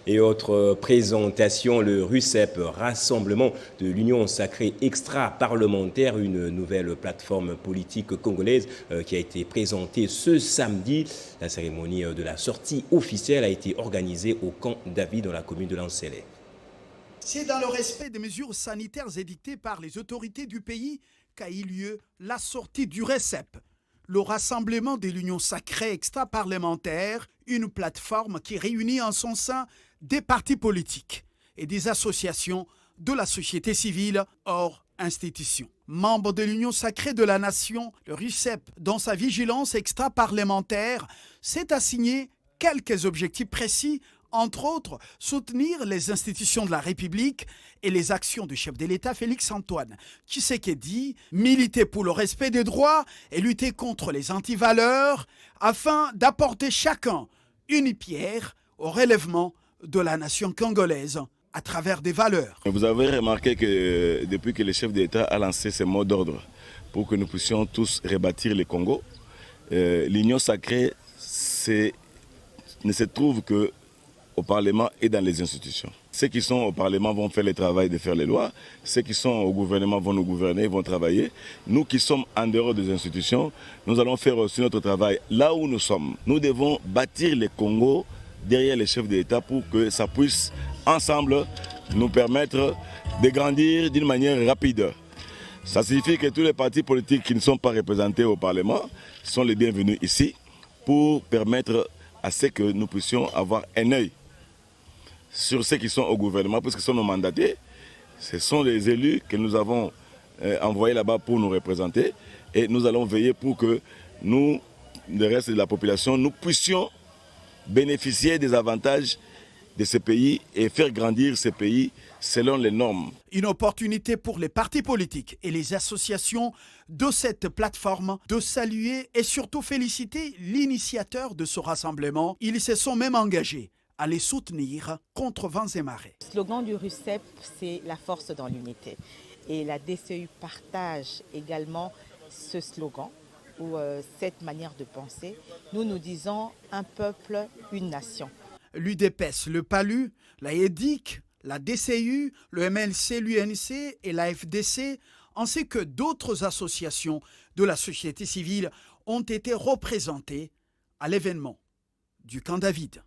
Et autre présentation, le RUCEP, Rassemblement de l'Union sacrée extra-parlementaire, une nouvelle plateforme politique congolaise qui a été présentée ce samedi. La cérémonie de la sortie officielle a été organisée au camp David dans la commune de Lancellet. C'est dans le respect des mesures sanitaires édictées par les autorités du pays qu'a eu lieu la sortie du RUCEP, le Rassemblement de l'Union sacrée extra-parlementaire, une plateforme qui réunit en son sein des partis politiques et des associations de la société civile hors institution. Membre de l'Union sacrée de la nation, le RUCEP, dans sa vigilance extra-parlementaire, s'est assigné quelques objectifs précis, entre autres, soutenir les institutions de la République et les actions du chef de l'État Félix-Antoine Tshisekedi, militer pour le respect des droits et lutter contre les antivaleurs afin d'apporter chacun une pierre au relèvement de la nation congolaise à travers des valeurs. Vous avez remarqué que depuis que le chef d'État a lancé ses mots d'ordre pour que nous puissions tous rebâtir le Congo, l'Union sacrée ne se trouve que au Parlement et dans les institutions. Ceux qui sont au Parlement vont faire le travail de faire les lois. Ceux qui sont au gouvernement vont nous gouverner, vont travailler. Nous qui sommes en dehors des institutions, nous allons faire aussi notre travail là où nous sommes. Nous devons bâtir le Congo derrière les chefs d'État pour que ça puisse ensemble nous permettre de grandir d'une manière rapide. Ça signifie que tous les partis politiques qui ne sont pas représentés au Parlement sont les bienvenus ici pour permettre à ce que nous puissions avoir un œil sur ceux qui sont au gouvernement, parce que ce sont nos mandatés, ce sont les élus que nous avons envoyés là-bas pour nous représenter, et nous allons veiller pour que nous, le reste de la population, nous puissions bénéficier des avantages de ce pays et faire grandir ce pays selon les normes. Une opportunité pour les partis politiques et les associations de cette plateforme de saluer et surtout féliciter l'initiateur de ce rassemblement. Ils se sont même engagés à les soutenir contre vents et marées. Le slogan du RUCEP, c'est la force dans l'unité. Et la DCU partage également ce slogan ou cette manière de penser. Nous disons un peuple, une nation. L'UDPS, le PALU, la EDIC, la DCU, le MLC, l'UNC et la FDC, ainsi que d'autres associations de la société civile ont été représentées à l'événement du camp David.